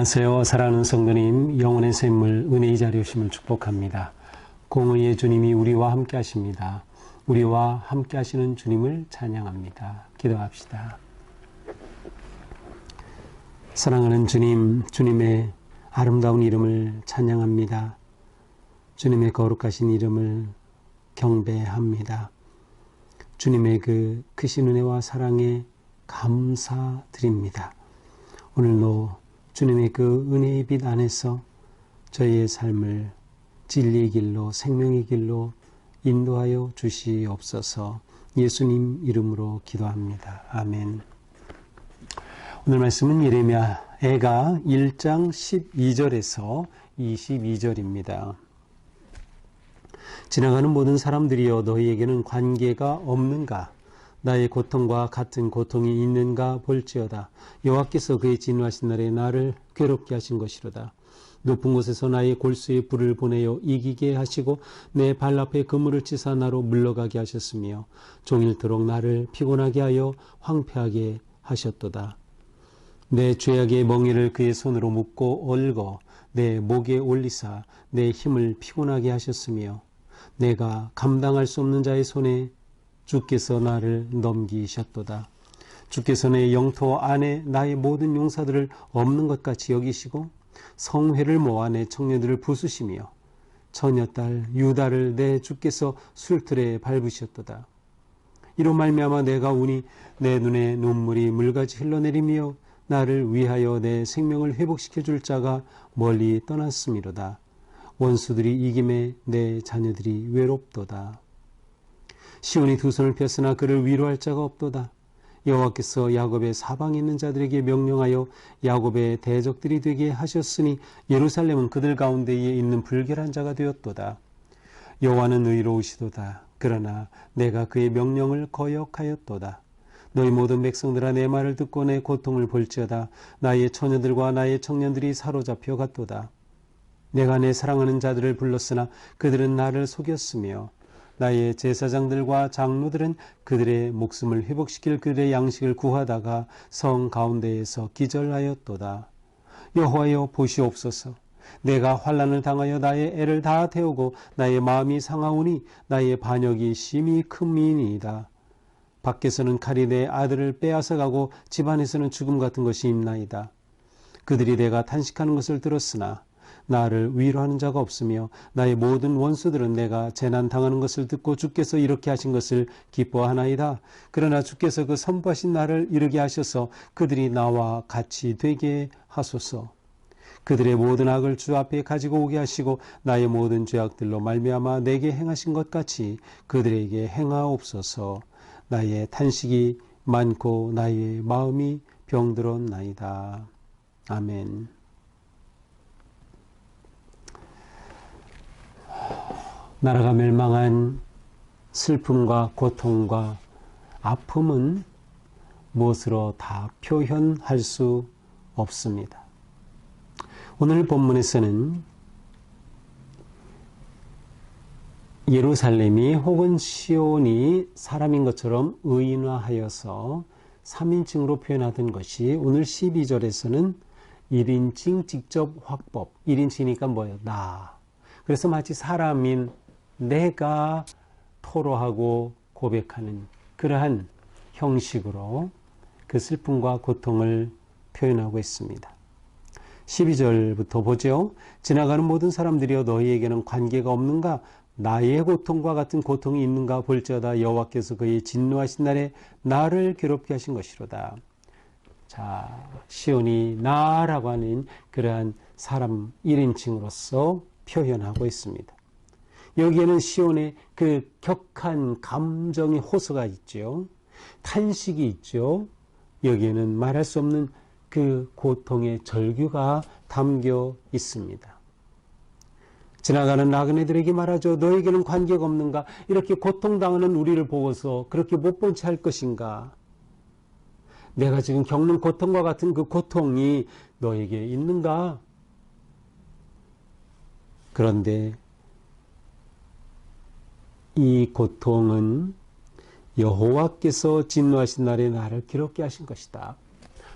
안녕하세요. 사랑하는 성도님, 영혼의 샘물 은혜의 자리 오심을 축복합니다. 공의의 주님이 우리와 함께 하십니다. 우리와 함께 하시는 주님을 찬양합니다. 기도합시다. 사랑하는 주님, 주님의 아름다운 이름을 찬양합니다. 주님의 거룩하신 이름을 경배합니다. 주님의 그 크신 은혜와 사랑에 감사드립니다. 오늘도 주님의 그 은혜의 빛 안에서 저희의 삶을 진리의 길로 생명의 길로 인도하여 주시옵소서. 예수님 이름으로 기도합니다. 아멘. 오늘 말씀은 예레미야가 1장 12절에서 22절입니다. 지나가는 모든 사람들이여 너희에게는 관계가 없는가? 나의 고통과 같은 고통이 있는가 볼지어다. 여호와께서 그의 진노하신 날에 나를 괴롭게 하신 것이로다. 높은 곳에서 나의 골수에 불을 보내어 이기게 하시고 내 발 앞에 그물을 치사 나로 물러가게 하셨으며 종일토록 나를 피곤하게 하여 황폐하게 하셨도다. 내 죄악의 멍에를 그의 손으로 묶고 얽어 내 목에 올리사 내 힘을 피곤하게 하셨으며 내가 감당할 수 없는 자의 손에 주께서 나를 넘기셨도다. 주께서 내 영토 안에 나의 모든 용사들을 없는 것 같이 여기시고 성회를 모아 내 청년들을 부수시며 처녀딸 유다를 내 주께서 술틀에 밟으셨도다. 이로 말미암아 내가 우니 내 눈에 눈물이 물같이 흘러내리며 나를 위하여 내 생명을 회복시켜 줄 자가 멀리 떠났음이로다. 원수들이 이김에 내 자녀들이 외롭도다. 시온이 두 손을 폈으나 그를 위로할 자가 없도다. 여호와께서 야곱의 사방에 있는 자들에게 명령하여 야곱의 대적들이 되게 하셨으니 예루살렘은 그들 가운데에 있는 불결한 자가 되었도다. 여호와는 의로우시도다. 그러나 내가 그의 명령을 거역하였도다. 너희 모든 백성들아 내 말을 듣고 내 고통을 볼지어다. 나의 처녀들과 나의 청년들이 사로잡혀 갔도다. 내가 내 사랑하는 자들을 불렀으나 그들은 나를 속였으며 나의 제사장들과 장로들은 그들의 목숨을 회복시킬 그들의 양식을 구하다가 성 가운데에서 기절하였도다. 여호와여 보시옵소서. 내가 환난을 당하여 나의 애를 다 태우고 나의 마음이 상하오니 나의 반역이 심히 큼이니이다. 밖에서는 칼이 내 아들을 빼앗아가고 집안에서는 죽음 같은 것이 있나이다. 그들이 내가 탄식하는 것을 들었으나 나를 위로하는 자가 없으며 나의 모든 원수들은 내가 재난 당하는 것을 듣고 주께서 이렇게 하신 것을 기뻐하나이다. 그러나 주께서 그 선포하신 날을 이르게 하셔서 그들이 나와 같이 되게 하소서. 그들의 모든 악을 주 앞에 가지고 오게 하시고 나의 모든 죄악들로 말미암아 내게 행하신 것 같이 그들에게 행하옵소서. 나의 탄식이 많고 나의 마음이 병들었나이다. 아멘. 나라가 멸망한 슬픔과 고통과 아픔은 무엇으로 다 표현할 수 없습니다. 오늘 본문에서는 예루살렘이 혹은 시온이 사람인 것처럼 의인화하여서 3인칭으로 표현하던 것이 오늘 12절에서는 1인칭 직접 확법, 1인칭이니까 뭐예요? 나. 그래서 마치 사람인 내가 토로하고 고백하는 그러한 형식으로 그 슬픔과 고통을 표현하고 있습니다. 12절부터 보죠. 지나가는 모든 사람들이여 너희에게는 관계가 없는가? 나의 고통과 같은 고통이 있는가 볼지어다. 여호와께서 그의 진노하신 날에 나를 괴롭게 하신 것이로다. 자, 시온이 나라고 하는 그러한 사람 1인칭으로서 표현하고 있습니다. 여기에는 시온의 그 격한 감정의 호소가 있죠. 탄식이 있죠. 여기에는 말할 수 없는 그 고통의 절규가 담겨 있습니다. 지나가는 나그네들에게 말하죠. 너에게는 관계가 없는가? 이렇게 고통당하는 우리를 보고서 그렇게 못 본 채 할 것인가? 내가 지금 겪는 고통과 같은 그 고통이 너에게 있는가? 그런데 이 고통은 여호와께서 진노하신 날에 나를 괴롭게 하신 것이다.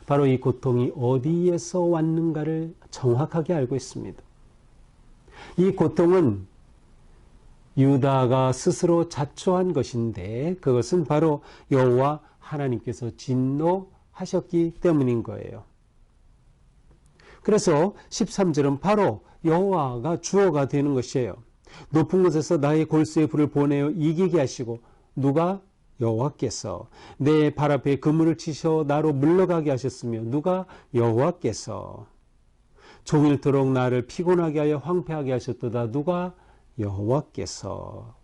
바로 이 고통이 어디에서 왔는가를 정확하게 알고 있습니다. 이 고통은 유다가 스스로 자초한 것인데 그것은 바로 여호와 하나님께서 진노하셨기 때문인 거예요. 그래서 13절은 바로 여호와가 주어가 되는 것이에요. 높은 곳에서 나의 골수의 불을 보내어 이기게 하시고 누가? 여호와께서. 내 발 앞에 그물을 치셔 나로 물러가게 하셨으며 누가? 여호와께서. 종일토록 나를 피곤하게 하여 황폐하게 하셨도다. 누가? 여호와께서.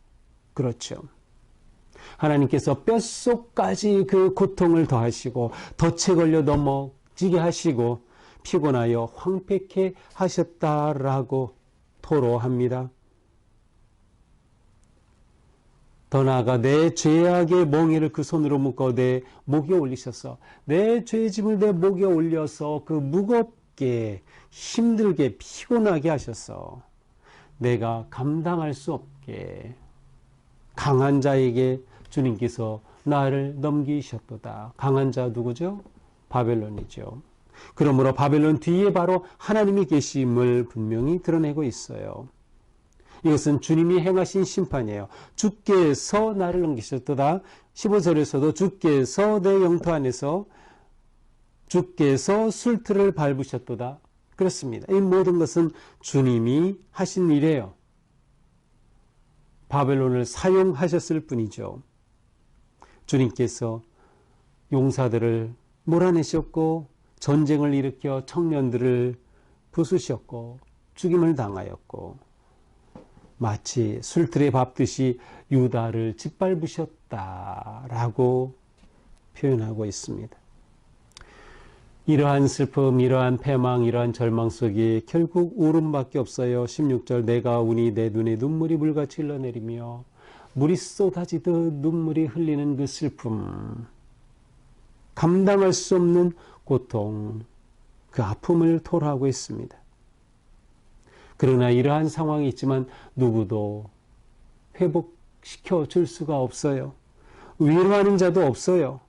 그렇죠. 하나님께서 뼛속까지 그 고통을 더하시고 덫에 걸려 넘어지게 하시고 피곤하여 황폐케 하셨다라고 토로합니다. 더 나아가 내 죄악의 멍에를 그 손으로 묶어 내 목에 올리셔서 내 죄의 짐을 내 목에 올려서 그 무겁게 힘들게 피곤하게 하셔서 내가 감당할 수 없게 강한 자에게 주님께서 나를 넘기셨도다. 강한 자 누구죠? 바벨론이죠. 그러므로 바벨론 뒤에 바로 하나님이 계심을 분명히 드러내고 있어요. 이것은 주님이 행하신 심판이에요. 주께서 나를 넘기셨도다. 15절에서도 주께서 내 영토 안에서 주께서 술틀을 밟으셨도다. 그렇습니다. 이 모든 것은 주님이 하신 일이에요. 바벨론을 사용하셨을 뿐이죠. 주님께서 용사들을 몰아내셨고 전쟁을 일으켜 청년들을 부수셨고 죽임을 당하였고 마치 술틀에 밟듯이 유다를 짓밟으셨다라고 표현하고 있습니다. 이러한 슬픔, 이러한 패망, 이러한 절망 속에 결국 울음밖에 없어요. 16절 내가 우니 내 눈에 눈물이 물같이 흘러내리며 물이 쏟아지듯 눈물이 흘리는 그 슬픔, 감당할 수 없는 고통, 그 아픔을 토로하고 있습니다. 그러나 이러한 상황이 있지만 누구도 회복시켜 줄 수가 없어요. 위로하는 자도 없어요.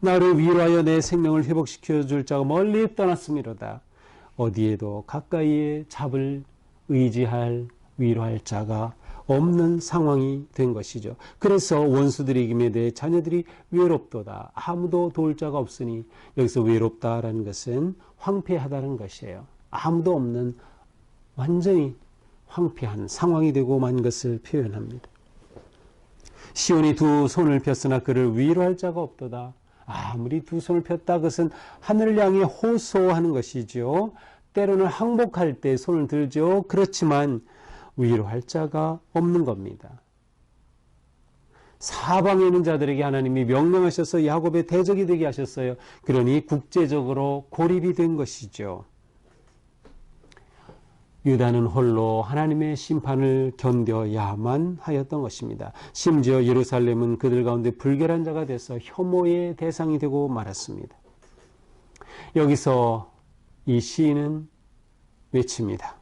나를 위로하여 내 생명을 회복시켜 줄 자가 멀리 떠났음이로다. 어디에도 가까이에 잡을 의지할 위로할 자가 없는 상황이 된 것이죠. 그래서 원수들의 이김에 대해 자녀들이 외롭도다. 아무도 도울 자가 없으니 여기서 외롭다라는 것은 황폐하다는 것이에요. 아무도 없는 완전히 황폐한 상황이 되고 만 것을 표현합니다. 시온이 두 손을 폈으나 그를 위로할 자가 없도다. 아무리 두 손을 폈다 그것은 하늘을 향해 호소하는 것이죠. 때로는 항복할 때 손을 들죠. 그렇지만 위로할 자가 없는 겁니다. 사방에 있는 자들에게 하나님이 명령하셔서 야곱의 대적이 되게 하셨어요. 그러니 국제적으로 고립이 된 것이죠. 유다는 홀로 하나님의 심판을 견뎌야만 하였던 것입니다. 심지어 예루살렘은 그들 가운데 불결한 자가 돼서 혐오의 대상이 되고 말았습니다. 여기서 이 시인은 외칩니다.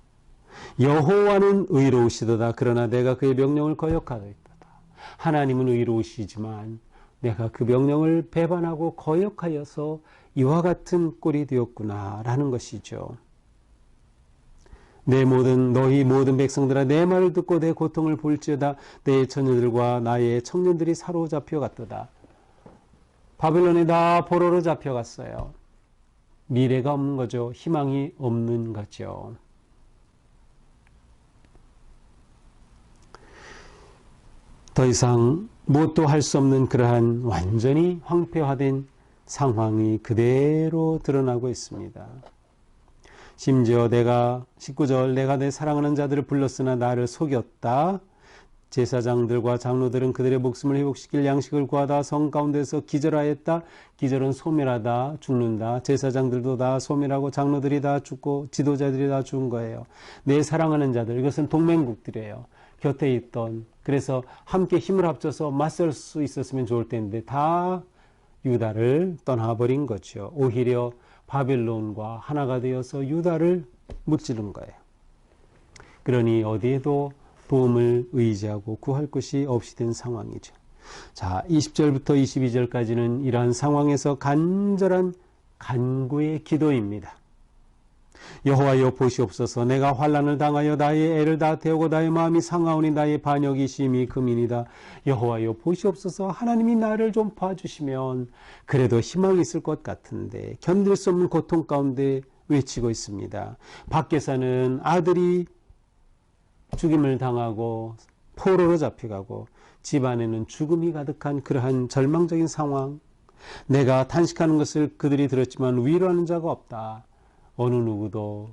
여호와는 의로우시도다. 그러나 내가 그의 명령을 거역하였도다. 하나님은 의로우시지만 내가 그 명령을 배반하고 거역하여서 이와 같은 꼴이 되었구나 라는 것이죠. 너희 모든 백성들아 내 말을 듣고 내 고통을 볼지어다. 내 처녀들과 나의 청년들이 사로잡혀 갔도다. 바벨론에 다 포로로 잡혀갔어요. 미래가 없는 거죠. 희망이 없는 거죠. 더 이상 무엇도 할 수 없는 그러한 완전히 황폐화된 상황이 그대로 드러나고 있습니다. 심지어 19절 내가 내 사랑하는 자들을 불렀으나 나를 속였다. 제사장들과 장로들은 그들의 목숨을 회복시킬 양식을 구하다 성 가운데서 기절하였다. 기절은 소멸하다, 죽는다. 제사장들도 다 소멸하고 장로들이 다 죽고 지도자들이 다 죽은 거예요. 내 사랑하는 자들, 이것은 동맹국들이에요. 곁에 있던, 그래서 함께 힘을 합쳐서 맞설 수 있었으면 좋을 텐데 다 유다를 떠나버린 거죠. 오히려 바벨론과 하나가 되어서 유다를 무찌른 거예요. 그러니 어디에도 도움을 의지하고 구할 곳이 없이 된 상황이죠. 자, 20절부터 22절까지는 이러한 상황에서 간절한 간구의 기도입니다. 여호와여 보시옵소서. 내가 환난을 당하여 나의 애를 다 태우고 나의 마음이 상하오니 나의 반역이 심히 금이니이다. 여호와여 보시옵소서. 하나님이 나를 좀 봐주시면 그래도 희망이 있을 것 같은데 견딜 수 없는 고통 가운데 외치고 있습니다. 밖에서는 아들이 죽임을 당하고 포로로 잡혀가고 집안에는 죽음이 가득한 그러한 절망적인 상황. 내가 탄식하는 것을 그들이 들었지만 위로하는 자가 없다. 어느 누구도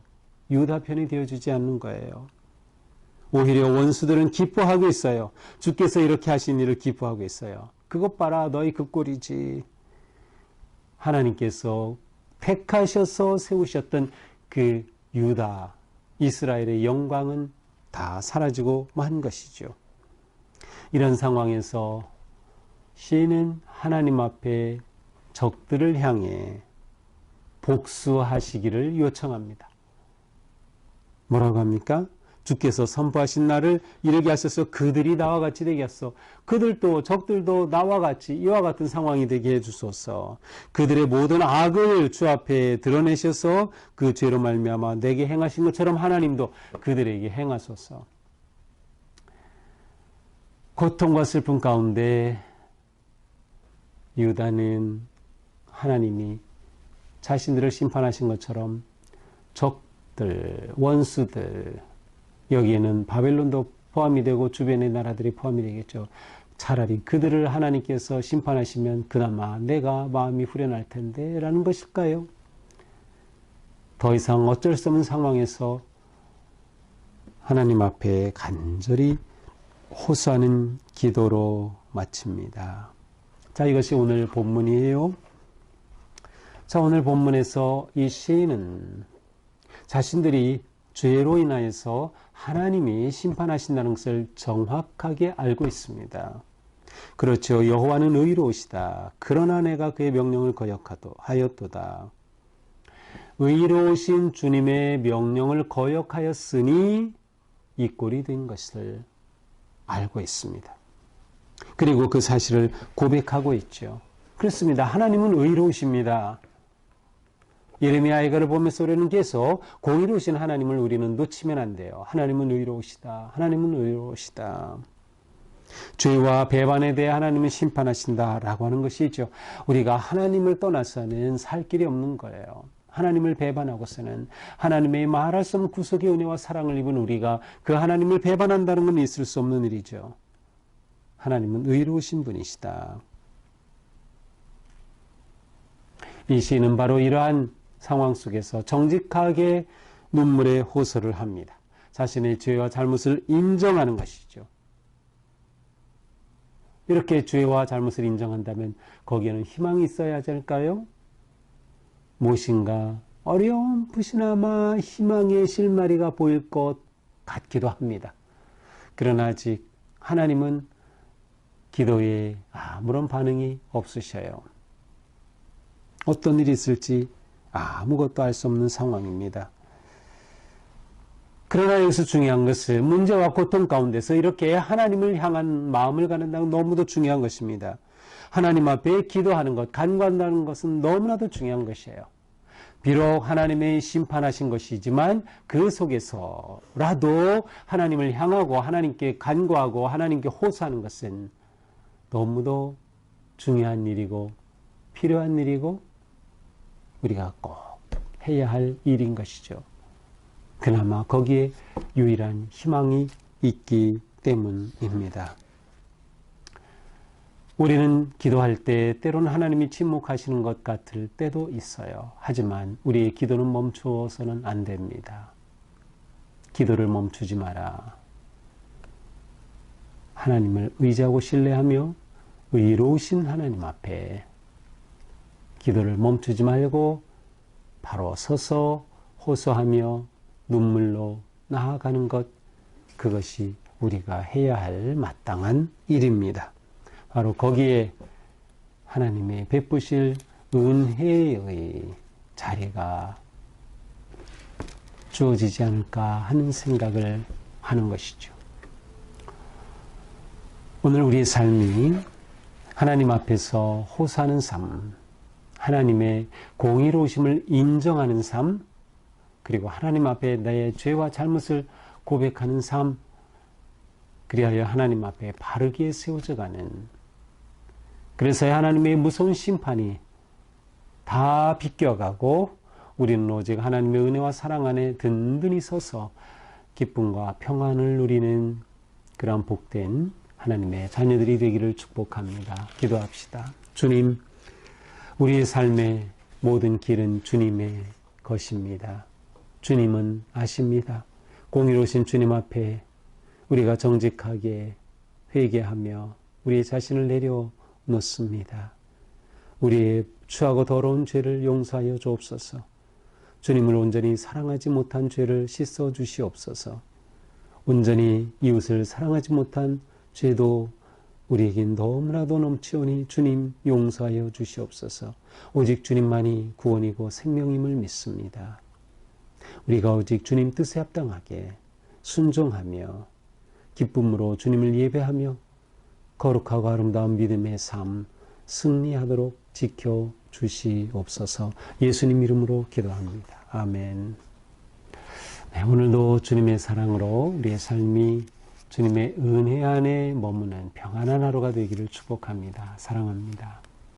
유다 편이 되어주지 않는 거예요. 오히려 원수들은 기뻐하고 있어요. 주께서 이렇게 하신 일을 기뻐하고 있어요. 그것 봐라, 너희 그 꼴이지. 하나님께서 택하셔서 세우셨던 그 유다, 이스라엘의 영광은 다 사라지고 만 것이죠. 이런 상황에서 시인은 하나님 앞에 적들을 향해 복수하시기를 요청합니다. 뭐라고 합니까? 주께서 선포하신 날을 이르게 하셔서 그들이 나와 같이 되게 하소서. 그들도 적들도 나와 같이 이와 같은 상황이 되게 해주소서. 그들의 모든 악을 주 앞에 드러내셔서 그 죄로 말미암아 내게 행하신 것처럼 하나님도 그들에게 행하소서. 고통과 슬픔 가운데 유다는 하나님이 자신들을 심판하신 것처럼 적들, 원수들, 여기에는 바벨론도 포함이 되고 주변의 나라들이 포함이 되겠죠. 차라리 그들을 하나님께서 심판하시면 그나마 내가 마음이 후련할 텐데 라는 것일까요? 더 이상 어쩔 수 없는 상황에서 하나님 앞에 간절히 호소하는 기도로 마칩니다. 자, 이것이 오늘 본문이에요. 자, 오늘 본문에서 이 시인은 자신들이 죄로 인하여서 하나님이 심판하신다는 것을 정확하게 알고 있습니다. 그렇죠. 여호와는 의로우시다. 그러나 내가 그의 명령을 거역하였도다. 의로우신 주님의 명령을 거역하였으니 이 꼴이 된 것을 알고 있습니다. 그리고 그 사실을 고백하고 있죠. 그렇습니다. 하나님은 의로우십니다. 예레미야 이거를 보면서 우리는 계속 공의로우신 하나님을 우리는 놓치면 안 돼요. 하나님은 의로우시다. 하나님은 의로우시다. 죄와 배반에 대해 하나님은 심판하신다라고 하는 것이죠. 우리가 하나님을 떠나서는 살 길이 없는 거예요. 하나님을 배반하고서는 하나님의 말할 수 없는 구속의 은혜와 사랑을 입은 우리가 그 하나님을 배반한다는 건 있을 수 없는 일이죠. 하나님은 의로우신 분이시다. 이 시인은 바로 이러한 상황 속에서 정직하게 눈물의 호소를 합니다. 자신의 죄와 잘못을 인정하는 것이죠. 이렇게 죄와 잘못을 인정한다면 거기에는 희망이 있어야 하지 않을까요? 무엇인가 어렴풋이나마 희망의 실마리가 보일 것 같기도 합니다. 그러나 아직 하나님은 기도에 아무런 반응이 없으셔요. 어떤 일이 있을지 아무것도 알 수 없는 상황입니다. 그러나 여기서 중요한 것은 문제와 고통 가운데서 이렇게 하나님을 향한 마음을 갖는다는 너무도 중요한 것입니다. 하나님 앞에 기도하는 것, 간구한다는 것은 너무나도 중요한 것이에요. 비록 하나님의 심판하신 것이지만 그 속에서라도 하나님을 향하고 하나님께 간구하고 하나님께 호소하는 것은 너무도 중요한 일이고 필요한 일이고 우리가 꼭 해야 할 일인 것이죠. 그나마 거기에 유일한 희망이 있기 때문입니다. 우리는 기도할 때 때로는 하나님이 침묵하시는 것 같을 때도 있어요. 하지만 우리의 기도는 멈추어서는 안 됩니다. 기도를 멈추지 마라. 하나님을 의지하고 신뢰하며 의로우신 하나님 앞에 기도를 멈추지 말고 바로 서서 호소하며 눈물로 나아가는 것, 그것이 우리가 해야 할 마땅한 일입니다. 바로 거기에 하나님의 베푸실 은혜의 자리가 주어지지 않을까 하는 생각을 하는 것이죠. 오늘 우리의 삶이 하나님 앞에서 호소하는 삶, 하나님의 공의로우심을 인정하는 삶, 그리고 하나님 앞에 나의 죄와 잘못을 고백하는 삶, 그리하여 하나님 앞에 바르게 세워져가는, 그래서 하나님의 무서운 심판이 다 비껴가고 우리는 오직 하나님의 은혜와 사랑 안에 든든히 서서 기쁨과 평안을 누리는 그런 복된 하나님의 자녀들이 되기를 축복합니다. 기도합시다. 주님, 우리의 삶의 모든 길은 주님의 것입니다. 주님은 아십니다. 공의로우신 주님 앞에 우리가 정직하게 회개하며 우리의 자신을 내려놓습니다. 우리의 추하고 더러운 죄를 용서하여 주옵소서. 주님을 온전히 사랑하지 못한 죄를 씻어 주시옵소서. 온전히 이웃을 사랑하지 못한 죄도 우리에겐 너무나도 넘치오니 주님 용서하여 주시옵소서. 오직 주님만이 구원이고 생명임을 믿습니다. 우리가 오직 주님 뜻에 합당하게 순종하며 기쁨으로 주님을 예배하며 거룩하고 아름다운 믿음의 삶 승리하도록 지켜주시옵소서. 예수님 이름으로 기도합니다. 아멘. 네, 오늘도 주님의 사랑으로 우리의 삶이 주님의 은혜 안에 머무는 평안한 하루가 되기를 축복합니다. 사랑합니다.